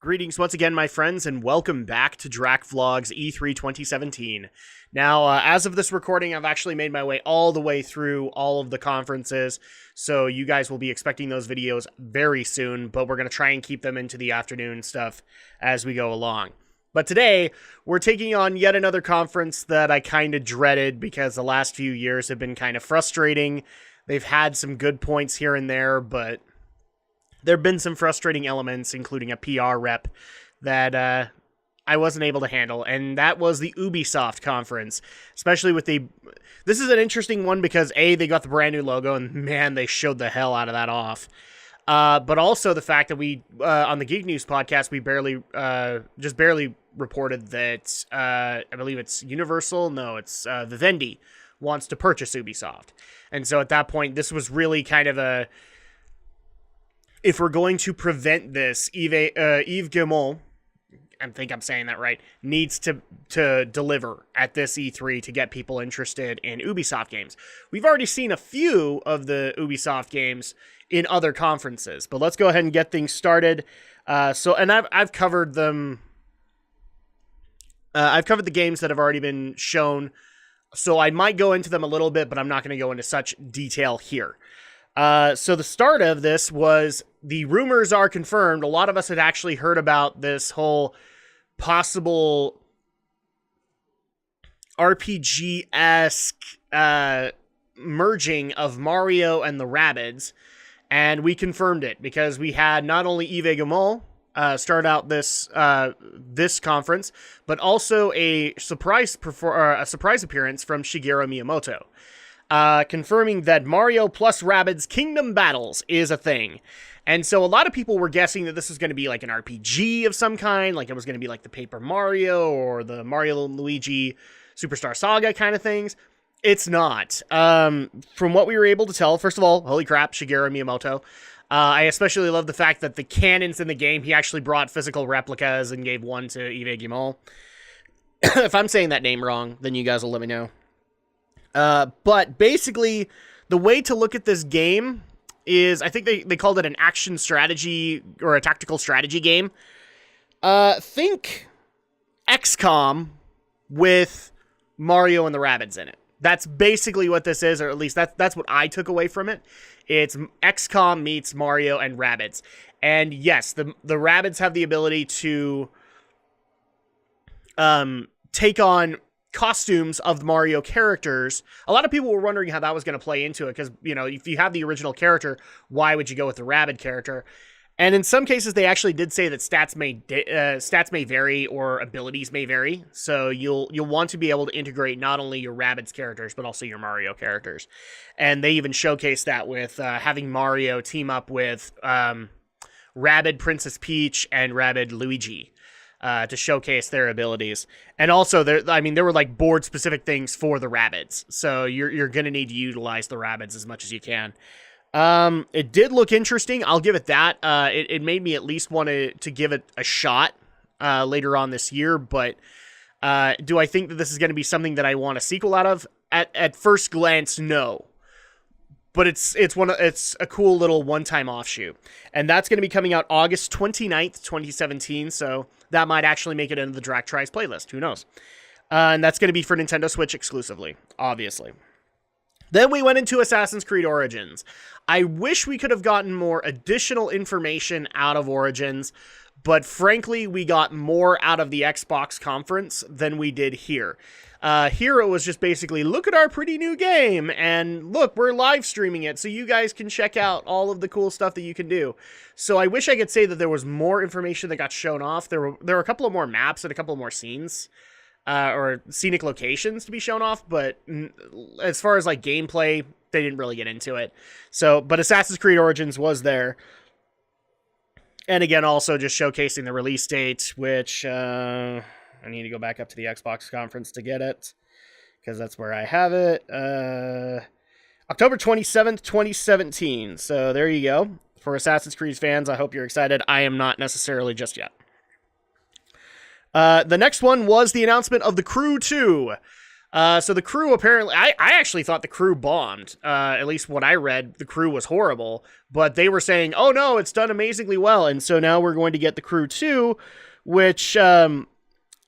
Greetings once again, my friends, and welcome back to Drak Vlogs E3 2017. Now, as of this recording, I've actually made my way all the way through all of the conferences, so you guys will be expecting those videos very soon, but we're going to try and keep them into the afternoon stuff as we go along. But today, we're taking on yet another conference that I kind of dreaded because the last few years have been kind of frustrating. They've had some good points here and there, but there have been some frustrating elements, including a PR rep, that I wasn't able to handle, and that was the Ubisoft conference, especially with the... This is an interesting one because, A, they got the brand new logo, and man, they showed the hell out of that off. But also the fact that we, on the Geek News podcast, we just barely reported that, I believe it's Universal, no, it's Vivendi, wants to purchase Ubisoft. And so at that point, this was really kind of a... If we're going to prevent this, Yves Guillemot, I think I'm saying that right, needs to deliver at this E3 to get people interested in Ubisoft games. We've already seen a few of the Ubisoft games in other conferences, but let's go ahead and get things started. I've covered them. I've covered the games that have already been shown, so I might go into them a little bit, but I'm not going to go into such detail here. So the start of this was the rumors are confirmed. A lot of us had actually heard about this whole possible RPG-esque merging of Mario and the Rabbids, and we confirmed it because we had not only Yves Guillemot start out this conference, but also a surprise appearance from Shigeru Miyamoto. Confirming that Mario plus Rabbids Kingdom Battles is a thing. And so a lot of people were guessing that this was going to be like an RPG of some kind, like it was going to be like the Paper Mario or the Mario and Luigi Superstar Saga kind of things. It's not. From what we were able to tell, first of all, holy crap, Shigeru Miyamoto. I especially love the fact that the cannons in the game, he actually brought physical replicas and gave one to Yves Guillemot. If I'm saying that name wrong, then you guys will let me know. But basically, the way to look at this game is, I think they called it an action strategy or a tactical strategy game. Think XCOM with Mario and the Rabbids in it. That's basically what this is, or at least that's what I took away from it. It's XCOM meets Mario and Rabbids. And yes, the Rabbids have the ability to take on costumes of the Mario characters. A lot of people were wondering how that was going to play into it, because, you know, if you have the original character, why would you go with the Rabbid character? And in some cases, they actually did say that stats may vary or abilities may vary. So you'll want to be able to integrate not only your Rabbids characters, but also your Mario characters. And they even showcased that with having Mario team up with Rabbid Princess Peach and Rabbid Luigi. To showcase their abilities. And also, there were like board-specific things for the Rabbids. So you're going to need to utilize the Rabbids as much as you can. It did look interesting. I'll give it that. It made me at least want to give it a shot later on this year. But do I think that this is going to be something that I want a sequel out of? At first glance, no. But it's a cool little one-time offshoot. And that's going to be coming out August 29th, 2017, so that might actually make it into the Drak Tries playlist. Who knows? And that's going to be for Nintendo Switch exclusively, obviously. Then we went into Assassin's Creed Origins. I wish we could have gotten more additional information out of Origins, but frankly, we got more out of the Xbox conference than we did here. Here it was just basically, look at our pretty new game, and look, we're live streaming it, so you guys can check out all of the cool stuff that you can do. So I wish I could say that there was more information that got shown off. There were a couple of more maps and a couple of more scenes, or scenic locations to be shown off, but as far as like gameplay, they didn't really get into it. So, but Assassin's Creed Origins was there. And again, also just showcasing the release date, which, I need to go back up to the Xbox conference to get it, because that's where I have it. October 27th, 2017. So there you go. For Assassin's Creed fans, I hope you're excited. I am not necessarily just yet. The next one was the announcement of The Crew 2. So the crew apparently, I actually thought the crew bombed. At least what I read, the crew was horrible. But they were saying, oh no, it's done amazingly well. And so now we're going to get the crew 2, which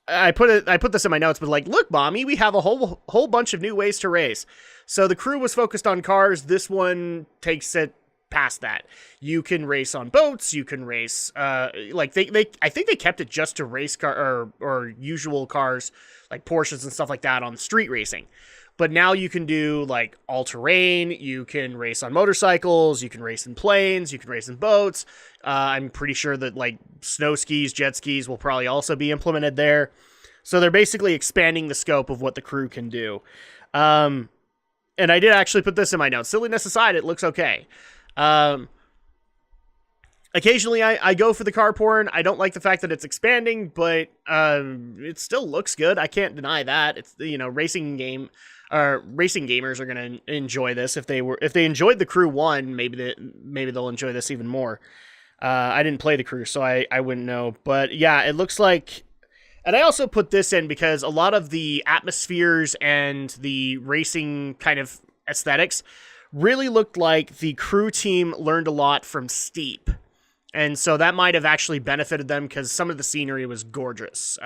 I put this in my notes, but like, look, mommy, we have a whole bunch of new ways to race. So the crew was focused on cars. This one takes it past that. You can race on boats. You can race, like I think they kept it just to race car or usual cars like Porsches and stuff like that on street racing. But now you can do like all terrain. You can race on motorcycles. You can race in planes. You can race in boats. I'm pretty sure that like snow skis, jet skis will probably also be implemented there. So they're basically expanding the scope of what the crew can do. And I did actually put this in my notes. Silliness aside, it looks okay. Occasionally I go for the car porn. I don't like the fact that it's expanding, but it still looks good. I can't deny that. It's, you know, racing gamers are going to enjoy this. If they enjoyed the Crew 1, maybe they'll enjoy this even more. I didn't play the Crew, so I wouldn't know. But yeah, it looks like, and I also put this in because a lot of the atmospheres and the racing kind of aesthetics really looked like the Crew team learned a lot from Steep. And so that might have actually benefited them because some of the scenery was gorgeous,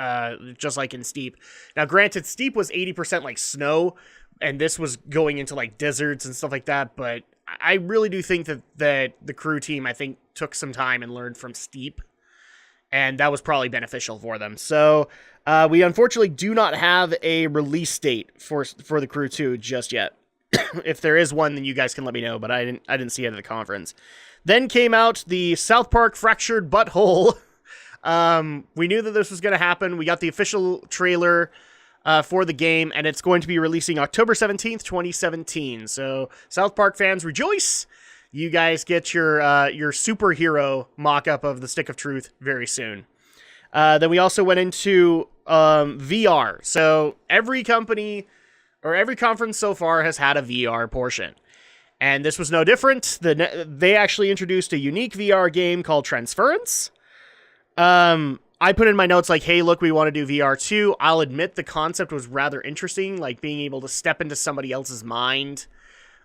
just like in Steep. Now, granted, Steep was 80% like snow, and this was going into like deserts and stuff like that. But I really do think that the Crew team, I think, took some time and learned from Steep. And that was probably beneficial for them. So we unfortunately do not have a release date for the Crew 2 just yet. If there is one, then you guys can let me know. But I didn't see it at the conference. Then came out the South Park Fractured Butthole. We knew that this was going to happen. We got the official trailer for the game, and it's going to be releasing October 17th, 2017. So, South Park fans, rejoice! You guys get your superhero mock-up of the Stick of Truth very soon. Then we also went into VR. So, every company, or every conference so far has had a VR portion. And this was no different. They actually introduced a unique VR game called Transference. I put in my notes like, hey, look, we want to do VR too. I'll admit the concept was rather interesting, like being able to step into somebody else's mind,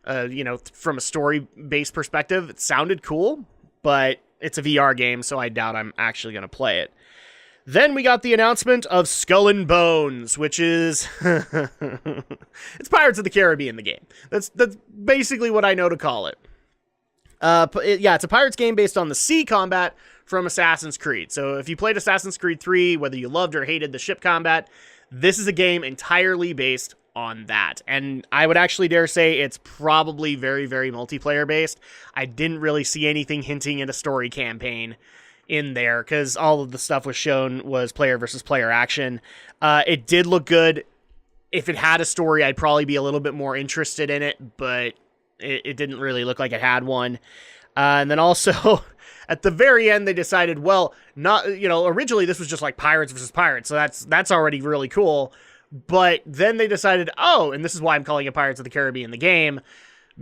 from a story-based perspective. It sounded cool, but it's a VR game, so I doubt I'm actually going to play it. Then we got the announcement of Skull and Bones, which is it's Pirates of the Caribbean, the game. That's basically what I know to call it. It's a Pirates game based on the sea combat from Assassin's Creed. So if you played Assassin's Creed 3, whether you loved or hated the ship combat, this is a game entirely based on that. And I would actually dare say it's probably very, very multiplayer based. I didn't really see anything hinting at a story campaign in there because all of the stuff was shown was player versus player action. It did look good. If it had a story, I'd probably be a little bit more interested in it, but it didn't really look like it had one. And then also at the very end, they decided, well, originally this was just like pirates versus pirates. So that's already really cool. But then they decided, and this is why I'm calling it Pirates of the Caribbean, the game,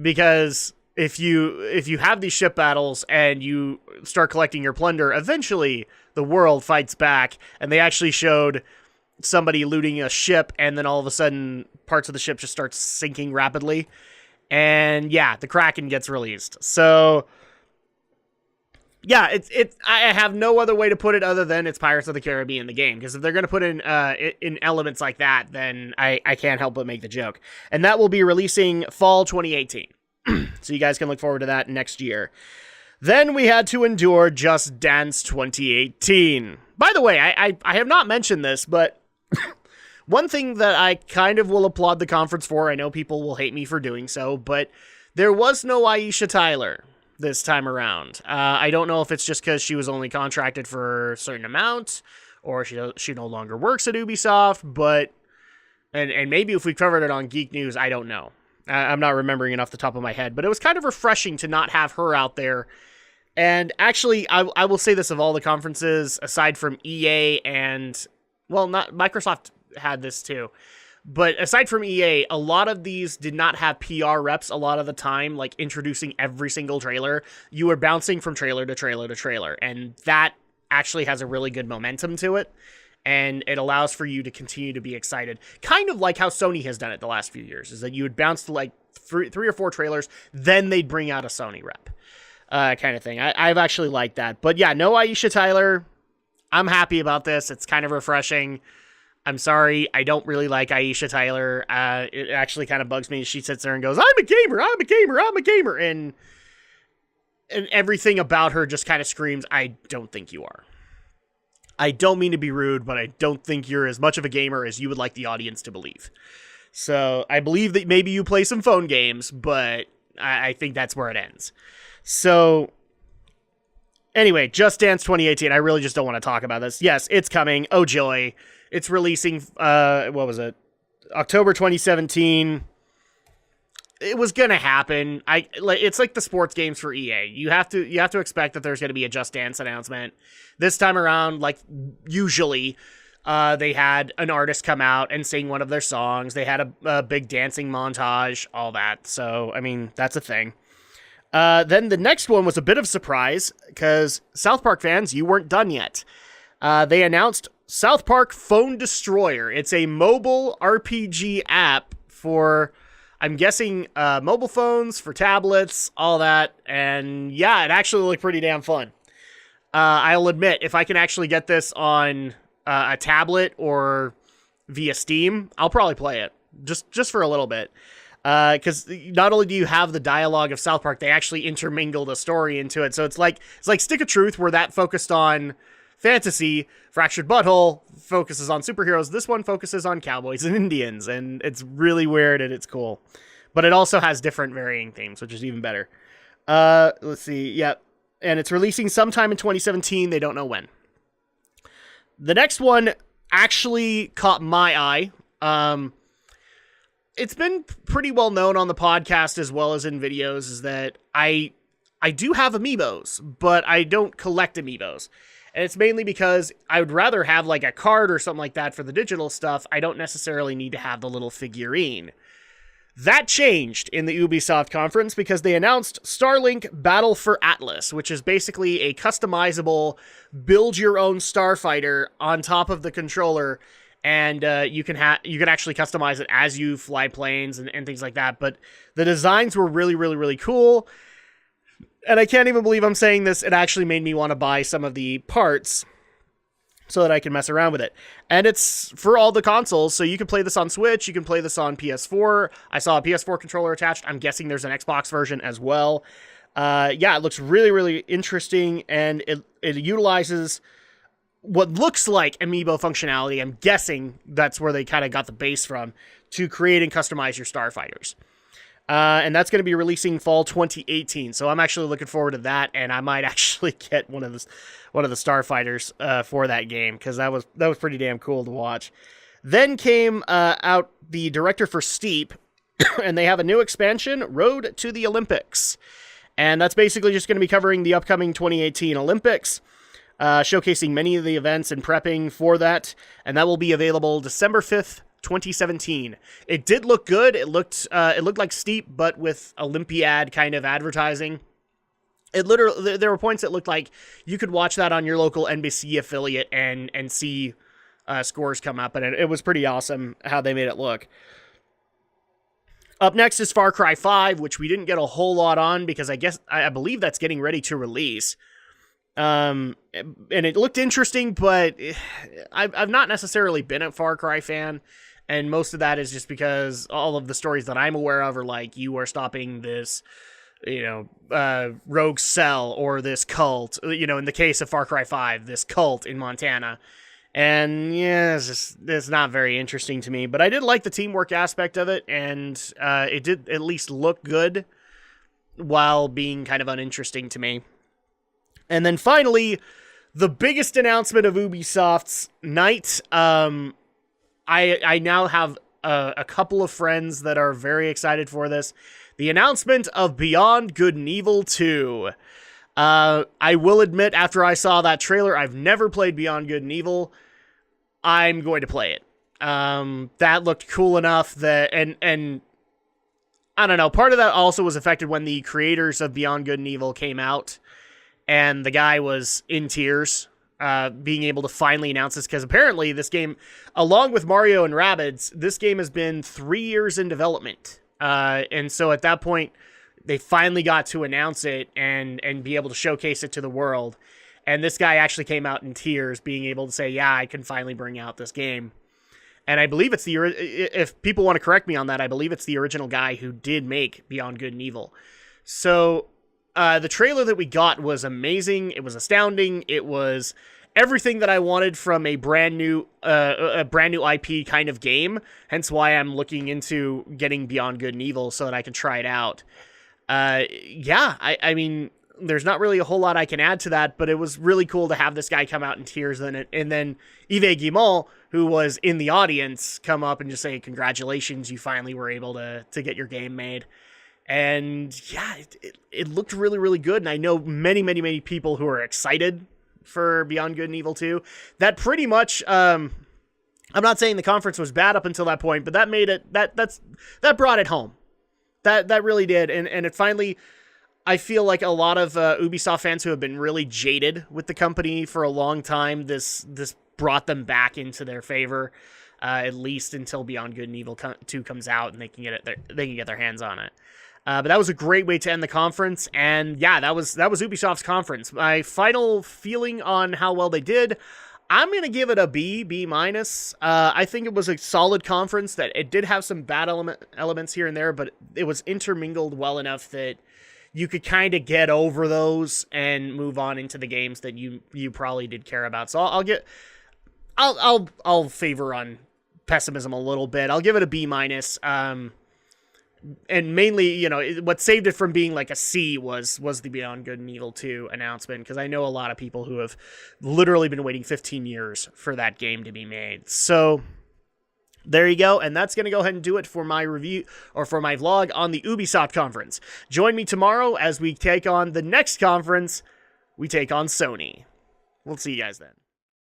because if you have these ship battles and you start collecting your plunder, eventually the world fights back. And they actually showed somebody looting a ship, and then all of a sudden parts of the ship just start sinking rapidly. And yeah, the Kraken gets released. So yeah, I have no other way to put it other than it's Pirates of the Caribbean, the game. Because if they're going to put in elements like that, then I can't help but make the joke. And that will be releasing fall 2018. So you guys can look forward to that next year. Then we had to endure Just Dance 2018. By the way, I have not mentioned this, but one thing that I kind of will applaud the conference for, I know people will hate me for doing so, but there was no Aisha Tyler this time around. I don't know if it's just because she was only contracted for a certain amount, or she no longer works at Ubisoft, but and maybe if we covered it on Geek News, I don't know. I'm not remembering it off the top of my head, but it was kind of refreshing to not have her out there. And actually, I will say this of all the conferences, aside from EA and, well, not Microsoft had this too, but aside from EA, a lot of these did not have PR reps a lot of the time, like introducing every single trailer. You were bouncing from trailer to trailer to trailer, and that actually has a really good momentum to it. and it allows for you to continue to be excited. Kind of like how Sony has done it the last few years, is that you would bounce to like three or four trailers, then they'd bring out a Sony rep. Kind of thing. I've actually liked that. But yeah, no Aisha Tyler. I'm happy about this. It's kind of refreshing. I'm sorry, I don't really like Aisha Tyler. It actually kind of bugs me. She sits there and goes, I'm a gamer, I'm a gamer, I'm a gamer. And everything about her just kind of screams, I don't think you are. I don't mean to be rude, but I don't think you're as much of a gamer as you would like the audience to believe. So I believe that maybe you play some phone games, but I think that's where it ends. So anyway, Just Dance 2018. I really just don't want to talk about this. Yes, it's coming. Oh, joy. It's releasing, what was it? October 2017. It was going to happen. It's like the sports games for EA. You have to expect that there's going to be a Just Dance announcement. This time around, like usually, they had an artist come out and sing one of their songs. They had a big dancing montage, all that. So, I mean, that's a thing. Then the next one was a bit of a surprise, because South Park fans, you weren't done yet. They announced South Park Phone Destroyer. It's a mobile RPG app for, I'm guessing, mobile phones, for tablets, all that. And yeah, it actually looked pretty damn fun. I'll admit, if I can actually get this on a tablet or via Steam, I'll probably play it just for a little bit. Because not only do you have the dialogue of South Park, they actually intermingled a story into it. So it's like Stick of Truth, where that focused on fantasy. Fractured Butthole focuses on superheroes. This one focuses on cowboys and Indians, and it's really weird and it's cool. But it also has different varying themes, which is even better. Let's see. Yeah. And it's releasing sometime in 2017. They don't know when. The next one actually caught my eye. It's been pretty well known on the podcast as well as in videos, is that I do have amiibos, but I don't collect amiibos. And it's mainly because I would rather have like a card or something like that for the digital stuff. I don't necessarily need to have the little figurine. That changed in the Ubisoft conference because they announced Starlink Battle for Atlas, which is basically a customizable build your own starfighter on top of the controller. And you can actually customize it as you fly planes and things like that. But the designs were really, really, really cool. And I can't even believe I'm saying this. It actually made me want to buy some of the parts so that I can mess around with it. And it's for all the consoles. So you can play this on Switch. You can play this on PS4. I saw a PS4 controller attached. I'm guessing there's an Xbox version as well. Yeah, it looks really, really interesting. And it utilizes what looks like amiibo functionality. I'm guessing that's where they kind of got the base from, to create and customize your starfighters. And that's going to be releasing fall 2018. So I'm actually looking forward to that, and I might actually get one of the starfighters for that game, because that was pretty damn cool to watch. Then came out the director for Steep, and they have a new expansion, Road to the Olympics. And that's basically just going to be covering the upcoming 2018 Olympics, showcasing many of the events and prepping for that. And that will be available December 5th, 2017. It did look good. It looked like Steep, but with Olympiad kind of advertising. It literally, there were points that looked like you could watch that on your local NBC affiliate and see scores come up, and it was pretty awesome how they made it look. Up next is Far Cry 5, which we didn't get a whole lot on because I believe that's getting ready to release. And it looked interesting, but I've not necessarily been a Far Cry fan. And most of that is just because all of the stories that I'm aware of are like, you are stopping this, rogue cell or this cult, in the case of Far Cry 5, this cult in Montana. And yeah, it's not very interesting to me, but I did like the teamwork aspect of it. And, it did at least look good while being kind of uninteresting to me. And then finally, the biggest announcement of Ubisoft's night, I now have a couple of friends that are very excited for this. The announcement of Beyond Good and Evil 2. I will admit, after I saw that trailer, I've never played Beyond Good and Evil. I'm going to play it. That looked cool enough that, and I don't know, part of that also was affected when the creators of Beyond Good and Evil came out, and the guy was in tears. being able to finally announce this, because apparently this game, along with Mario and Rabbids, this game has been 3 years in development. And so at that point, they finally got to announce it and be able to showcase it to the world. And this guy actually came out in tears, being able to say, yeah, I can finally bring out this game. And I believe it's if people want to correct me on that, I believe it's the original guy who did make Beyond Good and Evil. So the trailer that we got was amazing. It was astounding. It was everything that I wanted from a brand new IP kind of game. Hence why I'm looking into getting Beyond Good and Evil so that I can try it out. I mean, there's not really a whole lot I can add to that, but it was really cool to have this guy come out in tears, and then Yves Guillemot, who was in the audience, come up and just say, congratulations, you finally were able to get your game made. And yeah, it looked really, really good, and I know many, many, many people who are excited for Beyond Good and Evil 2. That pretty much, I'm not saying the conference was bad up until that point, but that made it, that brought it home. That really did, and it finally, I feel like a lot of Ubisoft fans who have been really jaded with the company for a long time, this brought them back into their favor, at least until Beyond Good and Evil 2 comes out and they can get their hands on it. But that was a great way to end the conference, and yeah, that was Ubisoft's conference. My final feeling on how well they did, I'm going to give it a B minus. I think it was a solid conference, that it did have some bad elements here and there, but it was intermingled well enough that you could kind of get over those and move on into the games that you probably did care about. So I'll favor on pessimism a little bit. I'll give it a B minus. And mainly, what saved it from being like a C was the Beyond Good and Evil 2 announcement, because I know a lot of people who have literally been waiting 15 years for that game to be made. So there you go, and that's going to go ahead and do it for my review, or for my vlog on the Ubisoft conference. Join me tomorrow as we take on the next conference. We take on Sony. We'll see you guys then.